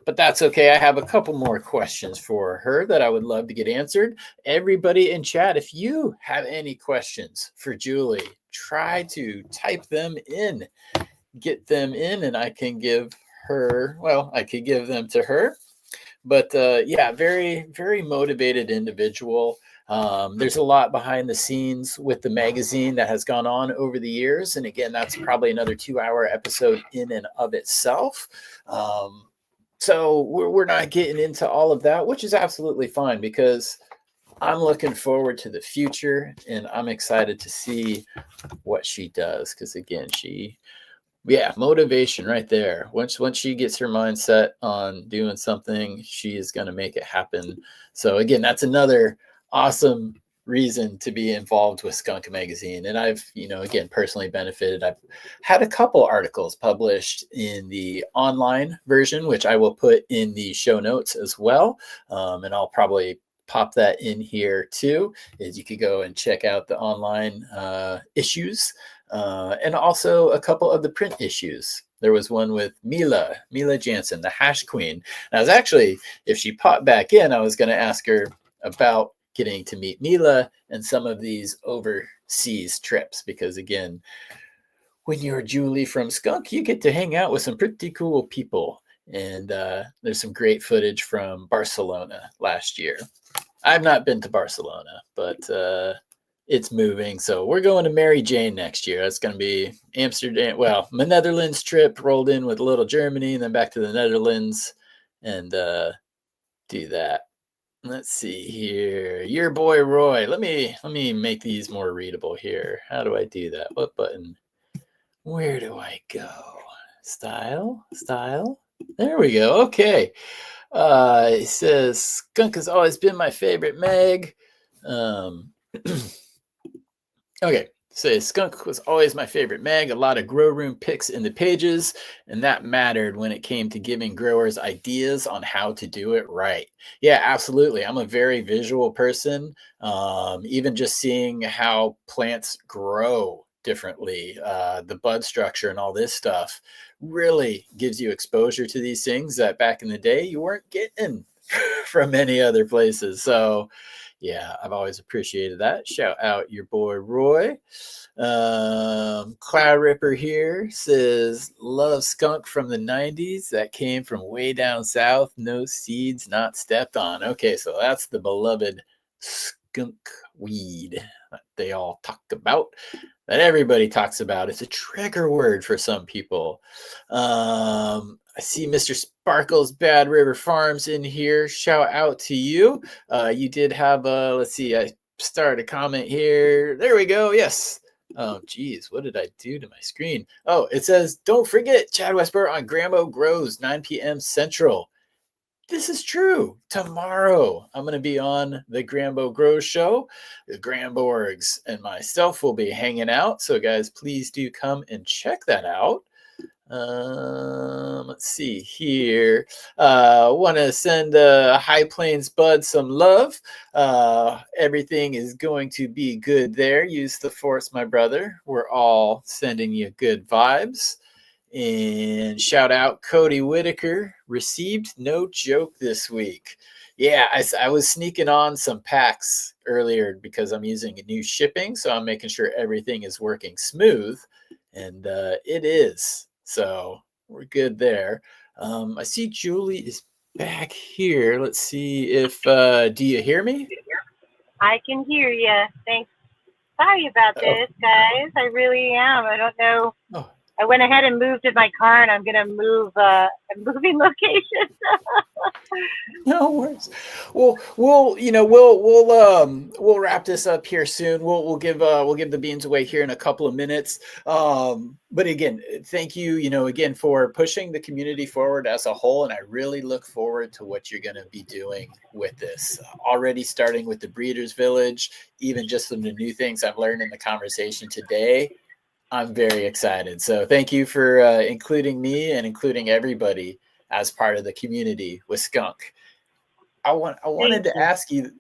but that's okay. I have a couple more questions for her that I would love to get answered. Everybody in chat, if you have any questions for Julie, try to type them in, get them in, and I can give her, I could give them to her. But yeah, very, very motivated individual. There's a lot behind the scenes with the magazine that has gone on over the years. And again, that's probably another 2-hour episode in and of itself. So we're not getting into all of that, which is absolutely fine, because I'm looking forward to the future and I'm excited to see what she does. Because again, motivation right there. Once she gets her mindset on doing something, she is going to make it happen. So again, that's another awesome reason to be involved with SKUNK Magazine. And I've, again, personally benefited. I've had a couple articles published in the online version, which I will put in the show notes as well. And I'll probably pop that in here too, is you could go and check out the online issues. And also a couple of the print issues. There was one with Mila Jansen, the hash queen. And I was actually, if she popped back in, I was going to ask her about getting to meet Mila and some of these overseas trips, because again, when you're Julie from Skunk, you get to hang out with some pretty cool people. And there's some great footage from Barcelona last year. I've not been to Barcelona, but it's moving. So we're going to Mary Jane next year. That's going to be Amsterdam. Well, my Netherlands trip rolled in with a little Germany and then back to the Netherlands and do that. Let's see here. Your boy Roy. Let me make these more readable here. How do I do that? What button? Where do I go? Style. There we go. Okay. It says Skunk has always been my favorite mag. Okay. So Skunk was always my favorite mag. A lot of grow room pics in the pages, and that mattered when it came to giving growers ideas on how to do it right. Yeah, absolutely. I'm a very visual person. Even just seeing how plants grow differently, the bud structure and all this stuff really gives you exposure to these things that back in the day you weren't getting from many other places. So yeah, I've always appreciated that. Shout out your boy Roy. Cloud Ripper here says, love skunk from the 90s. That came from way down south. No seeds, not stepped on. Okay, so that's the beloved skunk weed that they all talk about, that everybody talks about. It's a trigger word for some people. I see Mr. Sparkles Bad River Farms in here. Shout out to you. You did have let's see, I started a comment here. There we go. Yes. Oh, geez. What did I do to my screen? Oh, it says, don't forget Chad Westport on Gramo Grows, 9 p.m. Central. This is true. Tomorrow, I'm going to be on the Grambo Grow Show. The Gramborgs and myself will be hanging out. So, guys, please do come and check that out. Let's see here. Want to send High Plains Bud some love. Everything is going to be good there. Use the force, my brother. We're all sending you good vibes. And shout out Cody Whitaker, received no joke this week. Yeah, I was sneaking on some packs earlier because I'm using a new shipping, so I'm making sure everything is working smooth, and it is. So we're good there. I see Julie is back here. Let's see if do you hear me? I can hear you. Thanks. Sorry about this, guys. I really am. I don't know. Oh. I went ahead and moved in my car, and I'm gonna move. I'm moving location. No worries. Well, we'll wrap this up here soon. We'll give the beans away here in a couple of minutes. But again, thank you, again for pushing the community forward as a whole, and I really look forward to what you're going to be doing with this. Already starting with the Breeders Village, even just some of the new things I've learned in the conversation today. I'm very excited. So thank you for including me and including everybody as part of the community with Skunk. I wanted to ask you,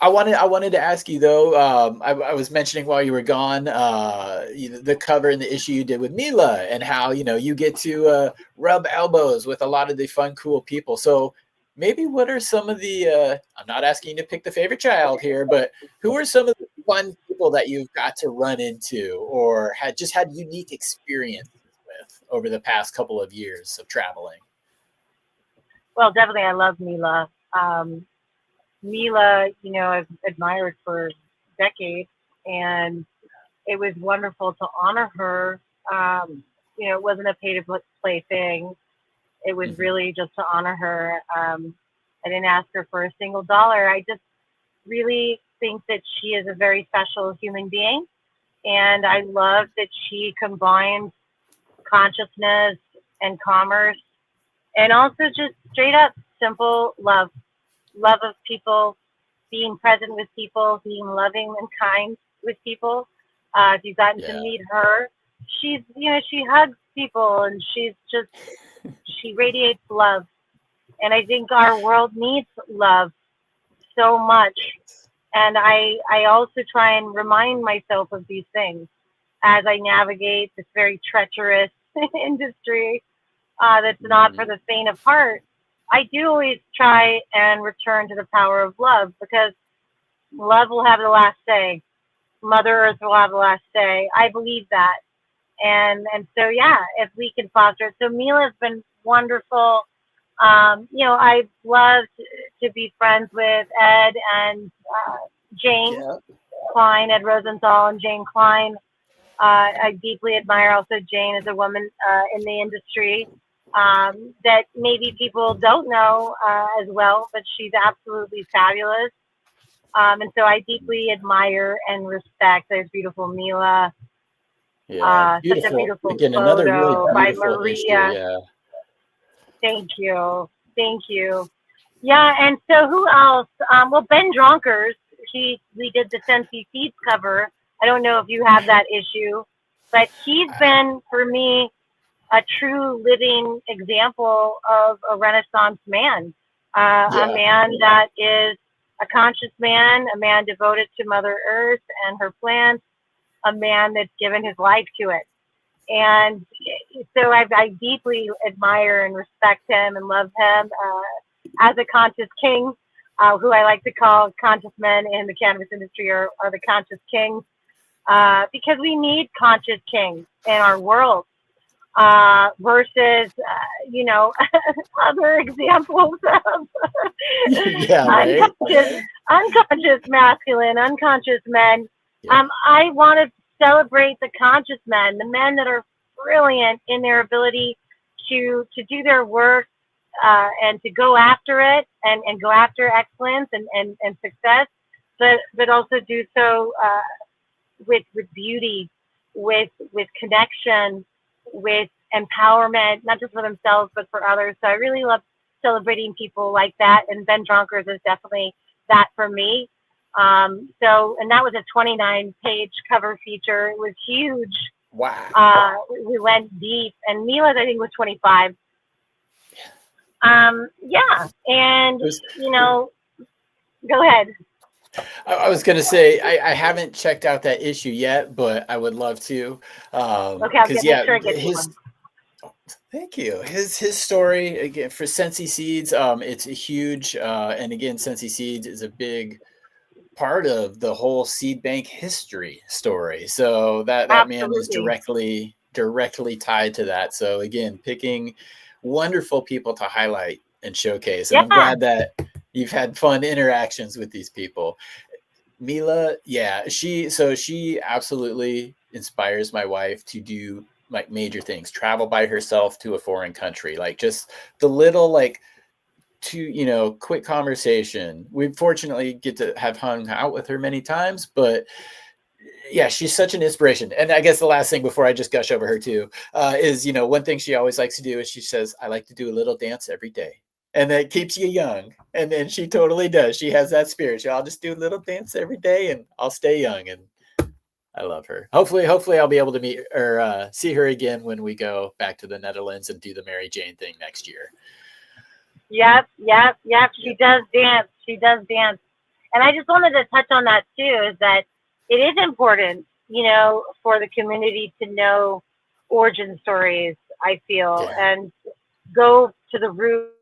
I wanted to ask you though. I was mentioning while you were gone, the cover and the issue you did with Mila, and how you get to rub elbows with a lot of the fun, cool people. So maybe what are some of the? I'm not asking you to pick the favorite child here, but who are some of the fun people that you've got to run into or had unique experiences with over the past couple of years of traveling? Well, definitely, I love Mila. Mila, I've admired for decades, and it was wonderful to honor her. It wasn't a pay-to-play thing. It was really just to honor her. I didn't ask her for a single dollar. I just really think that she is a very special human being, and I love that she combines consciousness and commerce, and also just straight up simple love of people, being present with people, being loving and kind with people. If you've gotten to meet her, she's, she hugs people, and she radiates love. And I think our world needs love so much. And I also try and remind myself of these things as I navigate this very treacherous industry that's not for the faint of heart. I do always try and return to the power of love, because love will have the last say. Mother Earth will have the last say. I believe that. And so, if we can foster it. So Mila's been wonderful. I've loved to be friends with Ed and Jane Klein, Ed Rosenthal and Jane Klein. I deeply admire also Jane as a woman in the industry that maybe people don't know as well, but she's absolutely fabulous. And so I deeply admire and respect. There's beautiful Mila. Yeah, Such a beautiful again, photo another really by beautiful Maria. issue, Thank you. Yeah, and so who else? Well, Ben Dronkers. We did the Sensi Seeds cover. I don't know if you have that issue, but he's been, for me, a true living example of a Renaissance man. A man that is a conscious man, a man devoted to Mother Earth and her plants, a man that's given his life to it. And so I deeply admire and respect him and love him as a conscious king, who I like to call conscious men in the cannabis industry are the conscious kings, because we need conscious kings in our world versus, other examples of unconscious masculine, unconscious men. I want to celebrate the conscious men, the men that are brilliant in their ability to do their work and to go after it and go after excellence and success, but also do so with beauty, with connection, with empowerment, not just for themselves but for others. So I really love celebrating people like that, and Ben Dronkers is definitely that for me. And that was a 29-page cover feature. It was huge. Wow. We went deep, and Mila's I think was 25. Yeah, and go ahead. I was gonna say I haven't checked out that issue yet, but I would love to. Okay, I'll Because make sure I get you one. thank you. His story again for Sensi Seeds. It's a huge, and again, Sensi Seeds is a big part of the whole seed bank history story. So that man is Absolutely. directly tied to that. So again, picking wonderful people to highlight and showcase. And I'm Yeah, glad that you've had fun interactions with these people. Mila, yeah, she absolutely inspires my wife to do like major things, travel by herself to a foreign country, like just the little like to quick conversation. We fortunately get to have hung out with her many times, but yeah, she's such an inspiration. And I guess the last thing before I just gush over her too is one thing she always likes to do is she says, I like to do a little dance every day, and that keeps you young. And then she totally does. She has that spirit. I'll just do a little dance every day and I'll stay young. And I love her. Hopefully I'll be able to meet or see her again when we go back to the Netherlands and do the Mary Jane thing next year. Yep. She does dance. And I just wanted to touch on that too, is that it is important, for the community to know origin stories, I feel, and go to the root.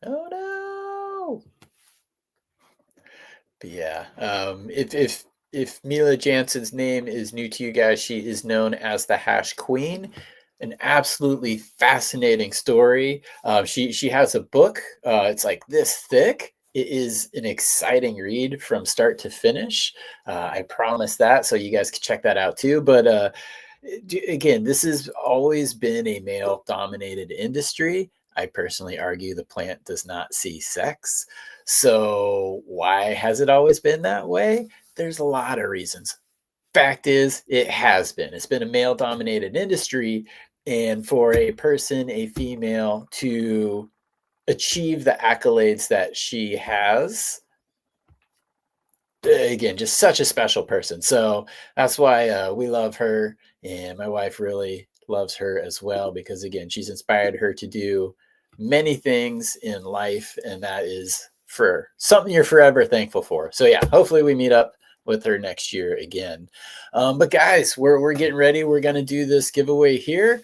Oh no. But yeah, if Mila Jansen's name is new to you guys, she is known as the Hash Queen. An absolutely fascinating story. She has a book. It's like this thick. It is an exciting read from start to finish. I promise that. So you guys can check that out too. But again, this has always been a male-dominated industry. I personally argue the plant does not see sex. So why has it always been that way? There's a lot of reasons. Fact is, it has been. It's been a male-dominated industry, and for a female, to achieve the accolades that she has, again, just such a special person. So that's why we love her, and my wife really loves her as well, because again, she's inspired her to do many things in life, and that is for something you're forever thankful for. So yeah, hopefully we meet up with her next year again. But guys, we're getting ready. We're going to do this giveaway here.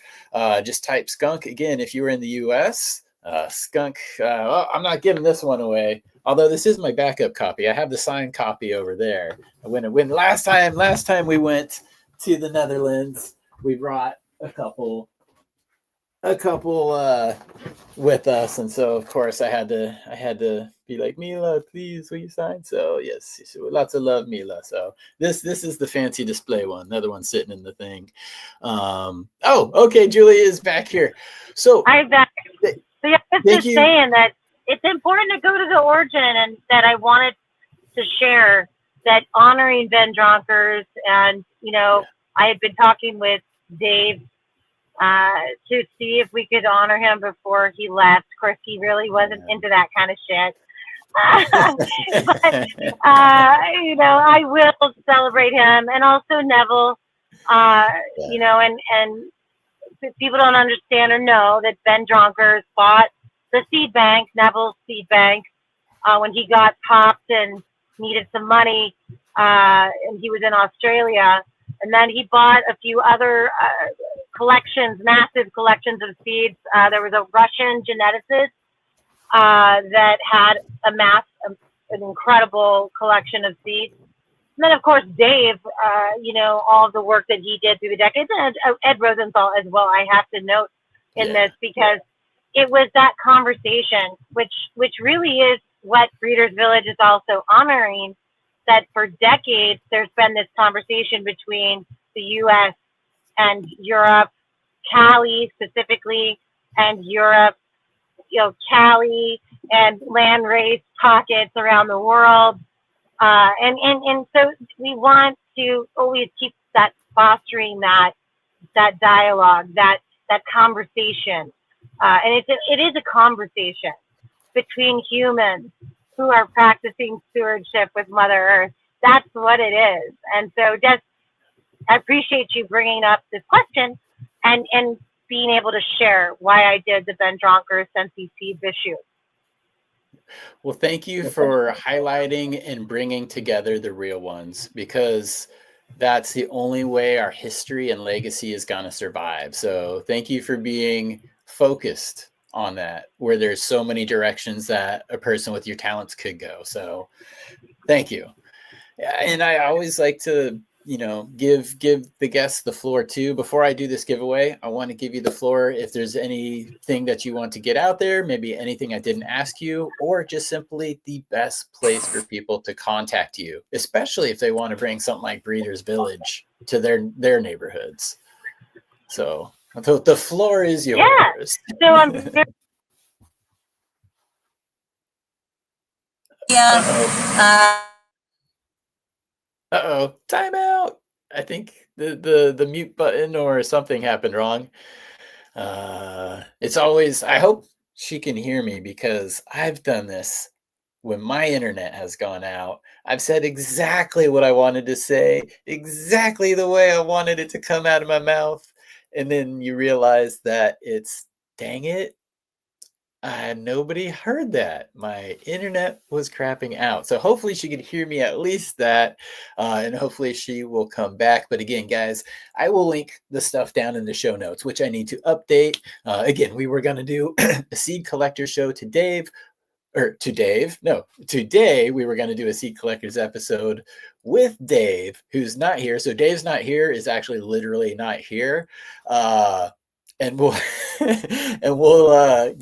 Just type skunk again if you were in the US. Skunk. I'm not giving this one away, although this is my backup copy. I have the signed copy over there. When last time we went to the Netherlands, we brought a couple with us, and so of course I had to be like, Mila, please will you sign? So yes, lots of love, Mila. So this is the fancy display one. Another one sitting in the thing. Okay, Julie is back here. So I'm back. So yeah, I was just saying that it's important to go to the origin, and that I wanted to share that honoring Ben Dronkers, and I had been talking with Dave to see if we could honor him before he left. Of course, he really wasn't into that kind of shit. But I will celebrate him, and also Neville. And people don't understand or know that Ben Dronkers bought the seed bank, Neville's seed bank, when he got popped and needed some money, and he was in Australia. And then he bought a few other collections, massive collections of seeds. There was a Russian geneticist that had amassed an incredible collection of seeds. And then, of course, Dave, all of the work that he did through the decades, and Ed Rosenthal as well, I have to note in this, because it was that conversation, which really is what Breeders Village is also honoring, that for decades there's been this conversation between the U.S. and Europe, Cali specifically, and Europe, Cali and landrace pockets around the world. And so we want to always keep that fostering that dialogue, that conversation. And it is a conversation between humans who are practicing stewardship with Mother Earth. That's what it is. And so just, I appreciate you bringing up this question and being able to share why I did the Ben Dronker Sensi Seeds issue. Well, thank you for highlighting and bringing together the real ones, because that's the only way our history and legacy is going to survive. So thank you for being focused on that, where there's so many directions that a person with your talents could go. So thank you. And I always like to, give the guests the floor too. Before I do this giveaway, I want to give you the floor. If there's anything that you want to get out there, maybe anything I didn't ask you, or just simply the best place for people to contact you, especially if they want to bring something like Breeders Village to their neighborhoods. So the floor is yours. Yeah. So I'm very Uh-oh, timeout. I think the mute button or something happened wrong. It's always, I hope she can hear me, because I've done this when my internet has gone out. I've said exactly what I wanted to say, exactly the way I wanted it to come out of my mouth. And then you realize that dang it, nobody heard that. My internet was crapping out. So hopefully she could hear me at least that, and hopefully she will come back. But again, guys, I will link the stuff down in the show notes, which I need to update. Again, we were going to do a seed collector show to Dave. Today we were going to do a seed collectors episode with Dave, who's not here. So Dave's not here is actually literally not here. And we'll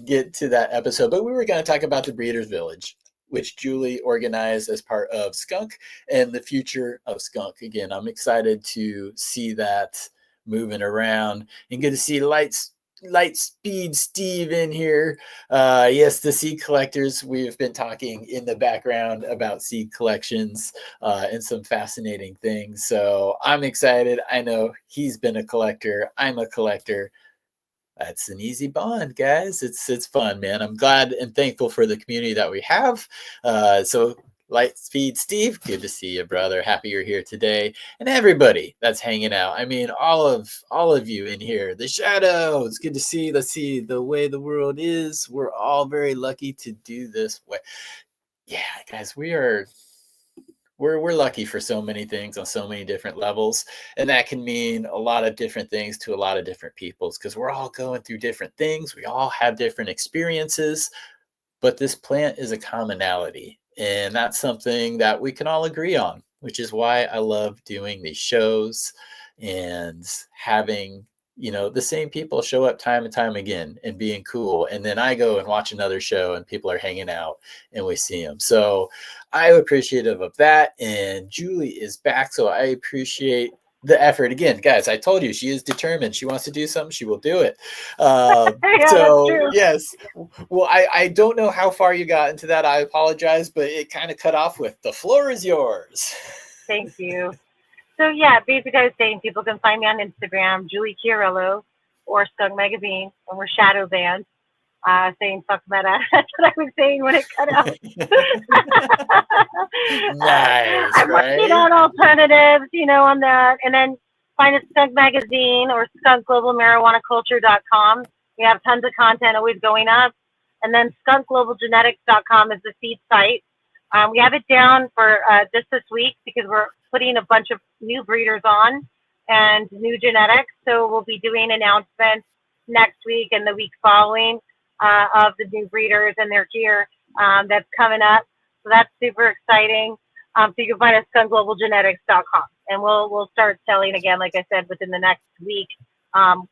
get to that episode. But we were going to talk about the Breeders Village, which Julie organized as part of SKUNK, and the future of SKUNK. Again, I'm excited to see that moving around, and good to see Lightspeed Steve in here. Yes, the seed collectors. We've been talking in the background about seed collections and some fascinating things. So I'm excited. I know he's been a collector. I'm a collector. That's an easy bond, guys. It's fun, man. I'm glad and thankful for the community that we have. So Lightspeed Steve, good to see you, brother. Happy you're here today. And everybody that's hanging out. I mean, all of you in here. The Shadow, it's good to see. Let's see the way the world is. We're all very lucky to do this way. Yeah, guys, we're lucky for so many things on so many different levels, and that can mean a lot of different things to a lot of different peoples, because we're all going through different things. We all have different experiences, but this plant is a commonality, and that's something that we can all agree on, which is why I love doing these shows and having the same people show up time and time again and being cool. And then I go and watch another show and people are hanging out and we see them. So I'm appreciative of that. And Julie is back. So I appreciate the effort. Again, guys, I told you, she is determined. She wants to do something. She will do it. Yeah, So yes. Well, I don't know how far you got into that. I apologize, but it kind of cut off with the floor is yours. Thank you. So yeah, basically I was saying people can find me on Instagram, Julie Chiariello, or SKUNK Magazine, and we're shadow banned, saying fuck meta. That's what I was saying when it cut out. Nice, I'm working on alternatives, on that. And then find us SKUNK Magazine or skunkglobalmarijuanaculture.com. We have tons of content always going up. And then skunkglobalgenetics.com is the seed site. We have it down for just this week because we're putting a bunch of new breeders on and new genetics. So we'll be doing announcements next week and the week following of the new breeders and their gear that's coming up. So that's super exciting. So you can find us skunkglobalgenetics.com, and we'll start selling again. Like I said, within the next week,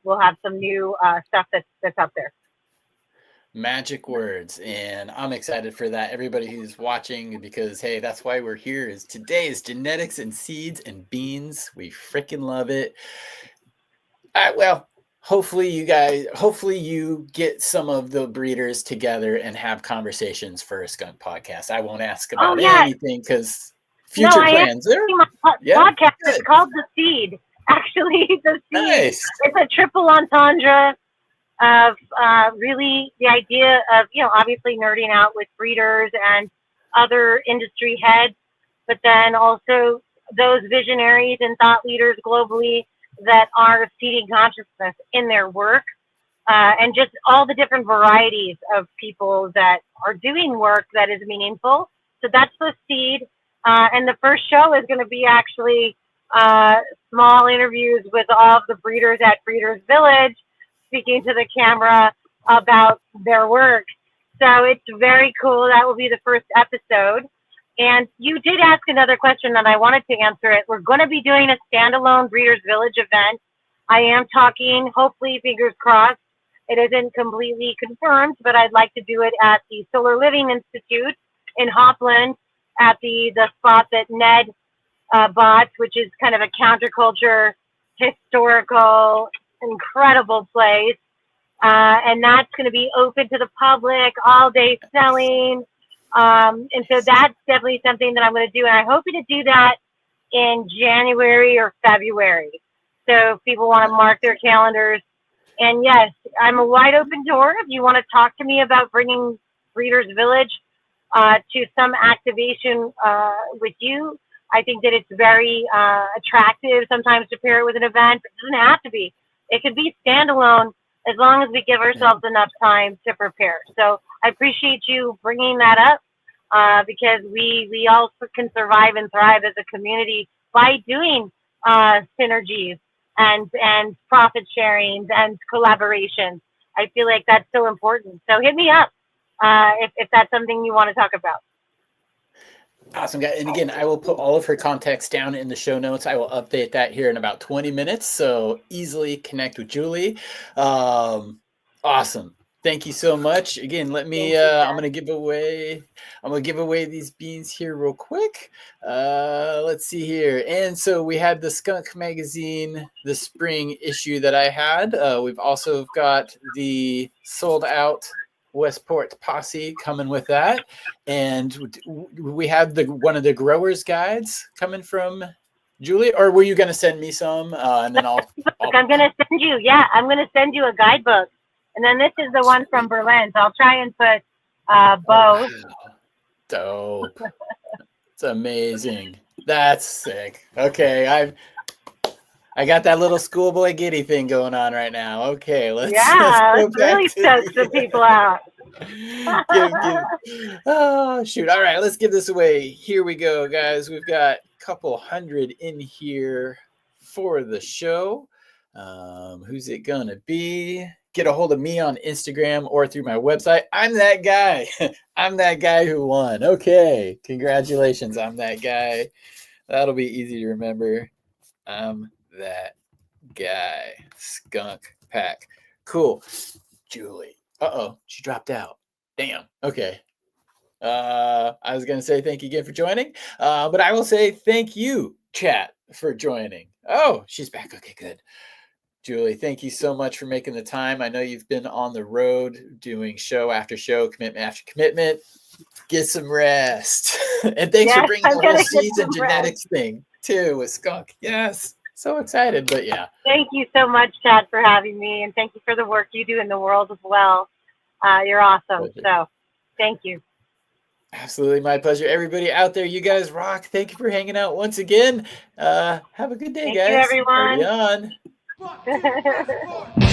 we'll have some new stuff that's up there. Magic words, and I'm excited for that. Everybody who's watching, because hey, that's why we're here. Is today is genetics and seeds and beans. We freaking love it. Well, hopefully you get some of the breeders together and have conversations for a skunk podcast. I won't ask about anything because future plans there. My podcast is called The Seed. actually. The seed. Nice. It's a triple entendre of really the idea of, obviously nerding out with breeders and other industry heads, but then also those visionaries and thought leaders globally that are seeding consciousness in their work, and just all the different varieties of people that are doing work that is meaningful. So that's the seed. And the first show is going to be actually small interviews with all of the breeders at Breeders Village, speaking to the camera about their work. So it's very cool. That will be the first episode. And you did ask another question and I wanted to answer it. We're going to be doing a standalone Breeders Village event. I am talking, hopefully, fingers crossed. It isn't completely confirmed, but I'd like to do it at the Solar Living Institute in Hopland, at the spot that Ned bought, which is kind of a counterculture, historical, incredible place. And that's going to be open to the public, all day selling. And so that's definitely something that I'm going to do. And I'm hoping to do that in January or February. So if people want to mark their calendars. And yes, I'm a wide open door. If you want to talk to me about bringing Breeders Village to some activation with you, I think that it's very attractive sometimes to pair it with an event. But it doesn't have to be. It could be standalone as long as we give ourselves enough time to prepare. So I appreciate you bringing that up because we also can survive and thrive as a community by doing synergies and profit sharings and collaborations. I feel like that's so important. So hit me up if that's something you want to talk about. Awesome, guys. And again, I will put all of her contacts down in the show notes. I will update that here in about 20 minutes. So easily connect with Julie. Awesome. Thank you so much. Again, let me, I'm going to give away these beans here real quick. Let's see here. And so we had the SKUNK Magazine, the spring issue that I had. We've also got the sold out Westport posse coming with that. And we have one of the growers guides coming from Julie, or were you going to send me some? And then I'm going to send you. Yeah, I'm going to send you a guidebook. And then this is the one from Berlin. So I'll try and put both. Wow. Dope. It's amazing. That's sick. Okay, I got that little schoolboy giddy thing going on right now. Okay, let's really stoke some people out. Oh shoot. All right, let's give this away. Here we go, guys. We've got a couple hundred in here for the show. Who's it gonna be? Get a hold of me on Instagram or through my website. I'm that guy. I'm that guy who won. Okay, congratulations. I'm that guy. That'll be easy to remember. I'm that guy. Skunk Pack. Cool. Julie. Uh-oh, she dropped out. Damn. Okay. I was going to say thank you again for joining, but I will say thank you, chat, for joining. Oh, she's back. Okay, good. Julie, thank you so much for making the time. I know you've been on the road doing show after show, commitment after commitment. Get some rest. And thanks for bringing the whole season genetics thing too with Skunk. Yes. So excited, but yeah. Thank you so much, Chad, for having me. And thank you for the work you do in the world as well. You're awesome. So thank you. Absolutely. My pleasure. Everybody out there, you guys rock. Thank you for hanging out once again. Have a good day, guys. Thank you, everyone. Party on. 1, 2, 3, 4.